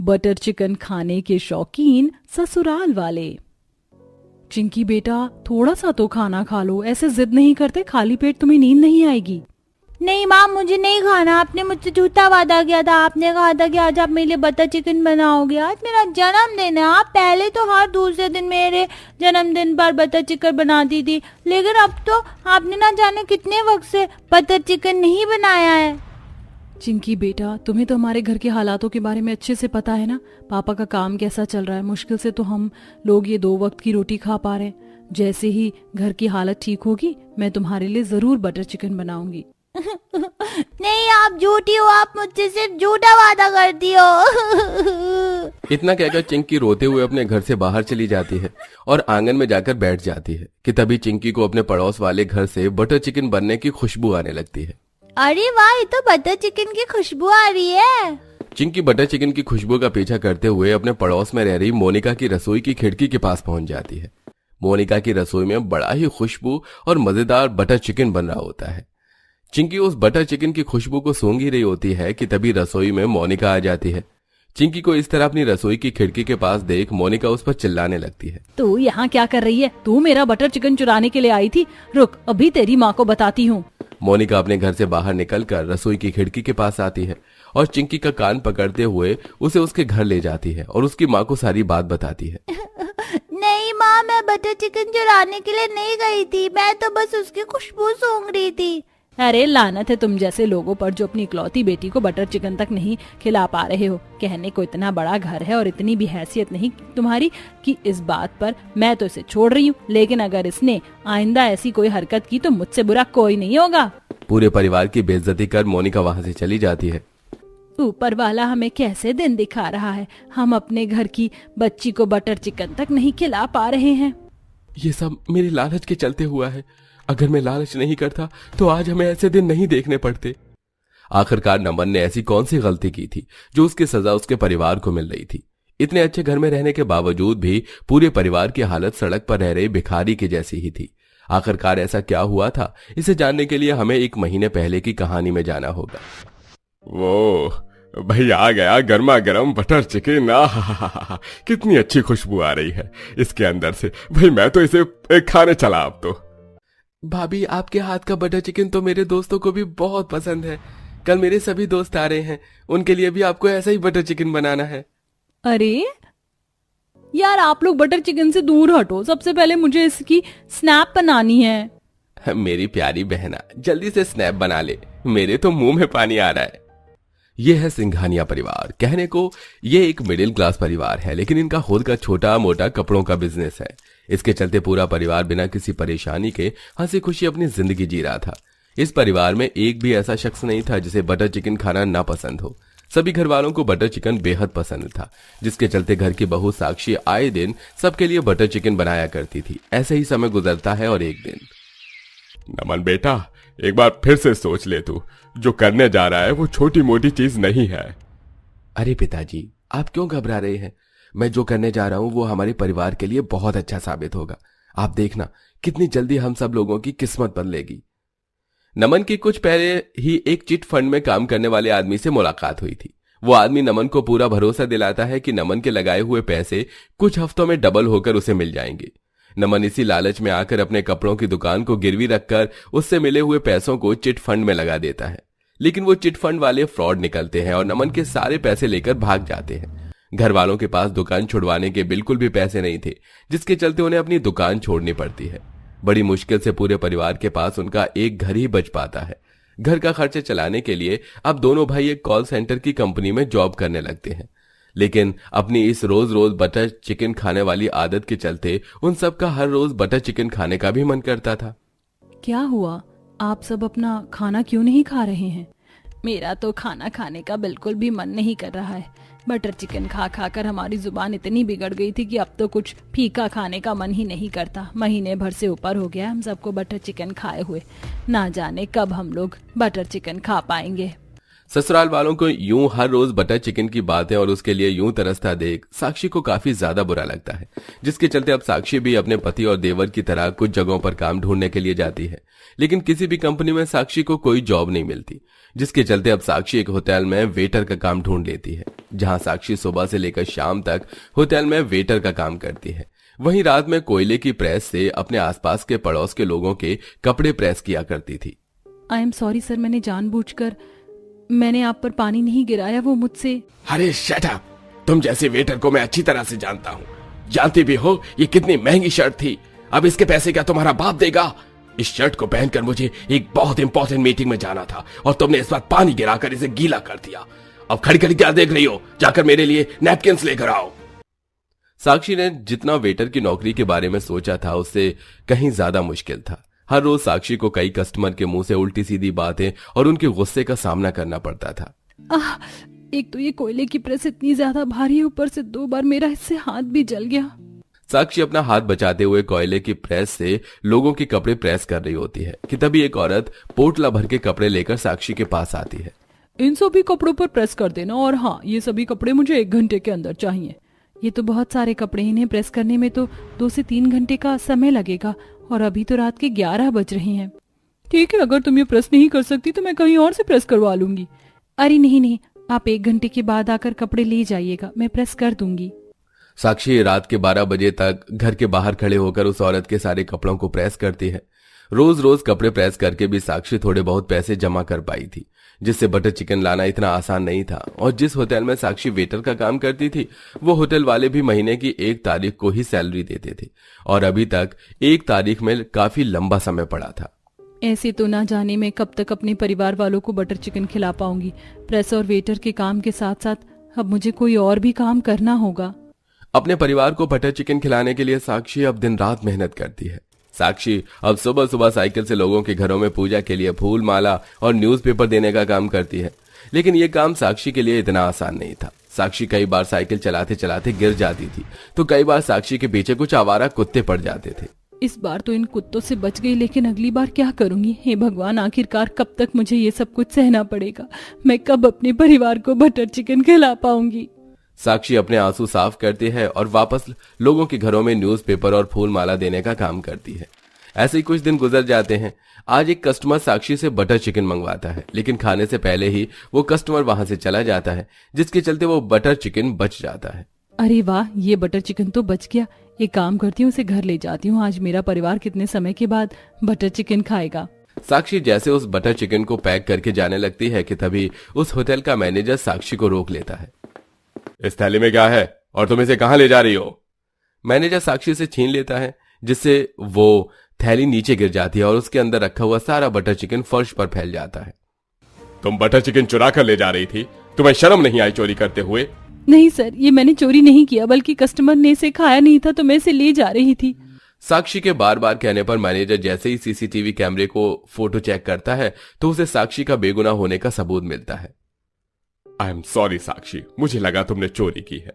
Butter chicken खाने के शौकीन ससुराल वाले। चिंकी बेटा, थोड़ा सा तो खाना खा लो, ऐसे जिद नहीं करते, खाली पेट तुम्हें नींद नहीं आएगी। नहीं माँ, मुझे नहीं खाना। आपने मुझसे झूठा वादा किया था। आपने कहा था कि आज आप मेरे लिए बटर चिकन बनाओगे। आज मेरा जन्मदिन है। आप पहले तो हर दूसरे दिन मेरे जन्मदिन पर बटर चिकन बनाती थी, लेकिन अब तो आपने ना जाने कितने वक्त से बटर चिकन नहीं बनाया है। चिंकी बेटा, तुम्हें तो हमारे घर के हालातों के बारे में अच्छे से पता है ना। पापा का काम कैसा चल रहा है, मुश्किल से तो हम लोग ये 2 वक्त की रोटी खा पा रहे हैं। जैसे ही घर की हालत ठीक होगी, मैं तुम्हारे लिए जरूर बटर चिकन बनाऊंगी। नहीं, आप झूठी हो। आप मुझसे सिर्फ झूठा वादा करती हो। इतना कहकर चिंकी रोते हुए अपने घर से बाहर चली जाती है और आंगन में जाकर बैठ जाती है कि तभी चिंकी को अपने पड़ोस वाले घर से बटर चिकन बनने की खुशबू आने लगती है। अरे वाह, ये तो बटर चिकन की खुशबू आ रही है। चिंकी बटर चिकन की खुशबू का पीछा करते हुए अपने पड़ोस में रह रही मोनिका की रसोई की खिड़की के पास पहुंच जाती है। मोनिका की रसोई में बड़ा ही खुशबू और मजेदार बटर चिकन बन रहा होता है। चिंकी उस बटर चिकन की खुशबू को सूंघ ही रही होती है कि तभी रसोई में मोनिका आ जाती है। चिंकी को इस तरह अपनी रसोई की खिड़की के पास देख मोनिका उस पर चिल्लाने लगती है। तू यहाँ क्या कर रही है? तू मेरा बटर चिकन चुराने के लिए आई थी? रुक, अभी तेरी माँ को बताती हूँ। मोनिका अपने घर से बाहर निकलकर रसोई की खिड़की के पास आती है और चिंकी का कान पकड़ते हुए उसे उसके घर ले जाती है और उसकी माँ को सारी बात बताती है। नहीं माँ, मैं बटर चिकन चुराने के लिए नहीं गई थी। मैं तो बस उसकी खुशबू सूंघ रही थी। अरे लानत है तुम जैसे लोगों पर जो अपनी इकलौती बेटी को बटर चिकन तक नहीं खिला पा रहे हो। कहने को इतना बड़ा घर है और इतनी भी हैसियत नहीं तुम्हारी कि इस बात पर मैं तो इसे छोड़ रही हूँ, लेकिन अगर इसने आइंदा ऐसी कोई हरकत की तो मुझसे बुरा कोई नहीं होगा। पूरे परिवार की बेइज्जती कर मोनिका वहाँ से चली जाती है। ऊपर वाला हमें कैसे दिन दिखा रहा है, हम अपने घर की बच्ची को बटर चिकन तक नहीं खिला पा रहे हैं। ये सब मेरे लालच के चलते हुआ है। अगर मैं लालच नहीं करता तो आज हमें ऐसे दिन नहीं देखने पड़ते। आखिरकार नमन ने ऐसी कौन सी गलती की थी जो उसकी सजा उसके परिवार को मिल रही थी। इतने अच्छे घर में रहने के बावजूद भी पूरे परिवार की हालत सड़क पर रह रहे भिखारी की जैसी ही थी। आखिरकार ऐसा क्या हुआ था, इसे जानने के लिए हमें 1 महीने पहले की कहानी में जाना होगा। वो भाई आ गया गर्मा गर्म बटर चिकन। कितनी अच्छी खुशबू आ रही है इसके अंदर से। भाई मैं तो इसे खाने चला। अब तो भाभी, आपके हाथ का बटर चिकन तो मेरे दोस्तों को भी बहुत पसंद है। कल मेरे सभी दोस्त आ रहे हैं, उनके लिए भी आपको ऐसा ही बटर चिकन बनाना है। अरे यार, आप लोग बटर चिकन से दूर हटो। सबसे पहले मुझे इसकी स्नैप बनानी है। मेरी प्यारी बहना, जल्दी से स्नैप बना ले, मेरे तो मुंह में पानी आ रहा है। यह है सिंघानिया परिवार। कहने को यह एक मिडिल क्लास परिवार है, लेकिन इनका खुद का छोटा मोटा कपड़ों का बिजनेस है। इसके चलते पूरा परिवार बिना किसी परेशानी के हंसी खुशी अपनी जिंदगी जी रहा था। इस परिवार में एक भी ऐसा शख्स नहीं था जिसे बटर चिकन खाना ना पसंद हो। सभी घर वालों को बटर चिकन बेहद पसंद था, जिसके चलते घर की बहू साक्षी आए दिन सबके लिए बटर चिकन बनाया करती थी। ऐसे ही समय गुजरता है और एक दिन, नमन बेटा, एक बार फिर से सोच ले, तू जो करने जा रहा है वो छोटी मोटी चीज नहीं है। अरे पिताजी, आप क्यों घबरा रहे हैं? मैं जो करने जा रहा हूं वो हमारे परिवार के लिए बहुत अच्छा साबित होगा। आप देखना कितनी जल्दी हम सब लोगों की किस्मत बदलेगी। नमन की कुछ पहले ही एक चिट फंड में काम करने वाले आदमी से मुलाकात हुई थी। वो आदमी नमन को पूरा भरोसा दिलाता है कि नमन के लगाए हुए पैसे कुछ हफ्तों में डबल होकर उसे मिल जाएंगे। नमन इसी लालच में आकर अपने कपड़ों की दुकान को गिरवी रखकर उससे मिले हुए पैसों को चिट फंड में लगा देता है, लेकिन वो चिट फंड वाले फ्रॉड निकलते हैं और नमन के सारे पैसे लेकर भाग जाते हैं। घर वालों के पास दुकान छुड़वाने के बिल्कुल भी पैसे नहीं थे, जिसके चलते उन्हें अपनी दुकान छोड़नी पड़ती है। बड़ी मुश्किल से पूरे परिवार के पास उनका एक घर ही बच पाता है। घर का खर्चा चलाने के लिए अब दोनों भाई एक कॉल सेंटर की कंपनी में जॉब करने लगते हैं, लेकिन अपनी इस रोज रोज बटर चिकन खाने वाली आदत के चलते उन सब का हर रोज बटर चिकन खाने का भी मन करता था। क्या हुआ, आप सब अपना खाना क्यों नहीं खा रहे हैं? मेरा तो खाना खाने का बिल्कुल भी मन नहीं कर रहा है। बटर चिकन खा खा कर हमारी जुबान इतनी बिगड़ गई थी कि अब तो कुछ फीका खाने का मन ही नहीं करता। महीने भर से ऊपर हो गया हम सबको बटर चिकन खाए हुए। ना जाने कब हम लोग बटर चिकन खा पाएंगे। ससुराल वालों को यूं हर रोज बटर चिकन की बातें और उसके लिए यूं तरसता देख साक्षी को काफी ज्यादा बुरा लगता है, जिसके चलते अब साक्षी भी अपने पति और देवर की तरह कुछ जगहों पर काम ढूंढने के लिए जाती है। लेकिन किसी भी कंपनी में साक्षी को कोई जॉब नहीं मिलती, जिसके चलते अब साक्षी एक होटल में वेटर का काम ढूंढ लेती है, जहां साक्षी सुबह से लेकर शाम तक होटल में वेटर का काम करती है। वहीं रात में कोयले की प्रेस से अपने आसपास के पड़ोस के लोगों के कपड़े प्रेस किया करती थी। आई एम सॉरी सर, मैंने आप पर पानी नहीं गिराया, वो मुझसे। अरे शट अप, तुम जैसे वेटर को मैं अच्छी तरह से जानता हूँ। जानती भी हो ये कितनी महंगी शर्ट थी, अब इसके पैसे क्या तुम्हारा बाप देगा? इस शर्ट को पहनकर मुझे एक बहुत इंपॉर्टेंट मीटिंग में जाना था और तुमने इस बार पानी गिराकर इसे गीला कर दिया। अब खड़ी खड़ी क्या देख रही हो? जाकर मेरे लिए नैपकिन्स लेकर आओ। साक्षी ने जितना वेटर की नौकरी के बारे में सोचा था उससे कहीं ज्यादा मुश्किल था। हर रोज साक्षी को कई कस्टमर के मुंह से उल्टी सीधी बातें और उनके गुस्से का सामना करना पड़ता था। एक तो ये कोयले की प्रेस इतनी ज्यादा भारी है, ऊपर से 2 बार मेरा इससे हाथ भी जल गया। साक्षी अपना हाथ बचाते हुए कोयले की प्रेस से लोगों के कपड़े प्रेस कर रही होती है कि तभी एक औरत पोटला भर के कपड़े लेकर साक्षी के पास आती है। इन सभी कपड़ों पर प्रेस कर देना, और हाँ, ये सभी कपड़े मुझे 1 घंटे के अंदर चाहिए। ये तो बहुत सारे कपड़े, इन्हें प्रेस करने में तो 2 से 3 घंटे का समय लगेगा, और अभी तो रात के 11 बज रहे हैं। ठीक है, अगर तुम ये प्रेस नहीं कर सकती तो मैं कहीं और से प्रेस करवा लूंगी। अरे नहीं, आप 1 घंटे के बाद आकर कपड़े ले जाइएगा, मैं प्रेस कर दूंगी। साक्षी रात के 12 बजे तक घर के बाहर खड़े होकर उस औरत के सारे कपड़ों को प्रेस करती है। रोज रोज कपड़े प्रेस करके भी साक्षी थोड़े बहुत पैसे जमा कर पाई थी, जिससे बटर चिकन लाना इतना आसान नहीं था। और जिस होटल में साक्षी वेटर का काम करती थी वो होटल वाले भी महीने की 1 तारीख को ही सैलरी देते थे, और अभी तक 1 तारीख में काफी लंबा समय पड़ा था। ऐसे तो ना जाने मैं कब तक अपने परिवार वालों को बटर चिकन खिला पाऊंगी। प्रेस और वेटर के काम के साथ साथ अब मुझे कोई और भी काम करना होगा। अपने परिवार को बटर चिकन खिलाने के लिए साक्षी अब दिन रात मेहनत करती है। साक्षी अब सुबह सुबह साइकिल से लोगों के घरों में पूजा के लिए फूल माला और न्यूज़पेपर देने का काम करती है, लेकिन ये काम साक्षी के लिए इतना आसान नहीं था। साक्षी कई बार साइकिल चलाते चलाते गिर जाती थी, तो कई बार साक्षी के पीछे कुछ आवारा कुत्ते पड़ जाते थे। इस बार तो इन कुत्तों से बच गई, लेकिन अगली बार क्या करूंगी? हे भगवान, आखिरकार कब तक मुझे ये सब कुछ सहना पड़ेगा? मैं कब अपने परिवार को बटर चिकन खिला पाऊंगी? साक्षी अपने आंसू साफ करती है और वापस लोगों के घरों में न्यूज़पेपर और फूल माला देने का काम करती है। ऐसे ही कुछ दिन गुजर जाते हैं। आज एक कस्टमर साक्षी से बटर चिकन मंगवाता है, लेकिन खाने से पहले ही वो कस्टमर वहां से चला जाता है, जिसके चलते वो बटर चिकन बच जाता है। अरे वाह, ये बटर चिकन तो बच गया। एक काम करती हूँ, उसे घर ले जाती हूँ। आज मेरा परिवार कितने समय के बाद बटर चिकन खाएगा। साक्षी जैसे उस बटर चिकन को पैक करके जाने लगती है कि तभी उस होटल का मैनेजर साक्षी को रोक लेता है। इस थैली में क्या है और तुम इसे कहां ले जा रही हो? मैनेजर साक्षी से छीन लेता है, जिससे वो थैली नीचे गिर जाती है और उसके अंदर रखा हुआ सारा बटर चिकन फर्श पर फैल जाता है। तुम बटर चिकन चुरा कर ले जा रही थी, तुम्हें शर्म नहीं आई चोरी करते हुए? नहीं सर, ये मैंने चोरी नहीं किया, बल्कि कस्टमर ने इसे खाया नहीं था तो मैं इसे ले जा रही थी। साक्षी के बार बार कहने पर मैनेजर जैसे ही सीसीटीवी कैमरे को फोटो चेक करता है तो उसे साक्षी का बेगुनाह होने का सबूत मिलता है। आई एम सॉरी साक्षी, मुझे लगा तुमने चोरी की है।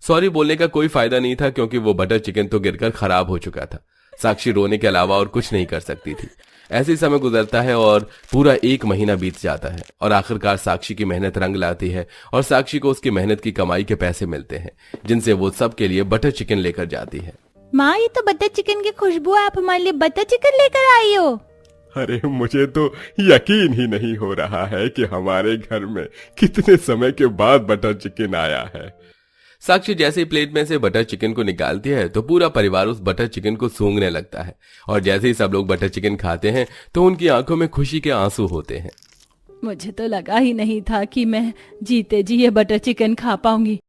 सॉरी बोलने का कोई फायदा नहीं था, क्योंकि वो बटर चिकन तो गिरकर खराब हो चुका था। साक्षी रोने के अलावा और कुछ नहीं कर सकती थी। ऐसे समय गुजरता है और पूरा 1 महीना बीत जाता है, और आखिरकार साक्षी की मेहनत रंग लाती है और साक्षी को उसकी मेहनत की कमाई के पैसे मिलते हैं, जिनसे वो सबके लिए बटर चिकन लेकर जाती है। माँ, ये तो बटर चिकन की खुशबू है, आप हमारे लिए बटर चिकन लेकर आई हो। अरे मुझे तो यकीन ही नहीं हो रहा है कि हमारे घर में कितने समय के बाद बटर चिकन आया है। साक्षी जैसे ही प्लेट में से बटर चिकन को निकालती है तो पूरा परिवार उस बटर चिकन को सूंघने लगता है, और जैसे ही सब लोग बटर चिकन खाते हैं तो उनकी आंखों में खुशी के आंसू होते हैं। मुझे तो लगा ही नहीं था कि मैं जीते जी ये बटर चिकन खा पाऊंगी।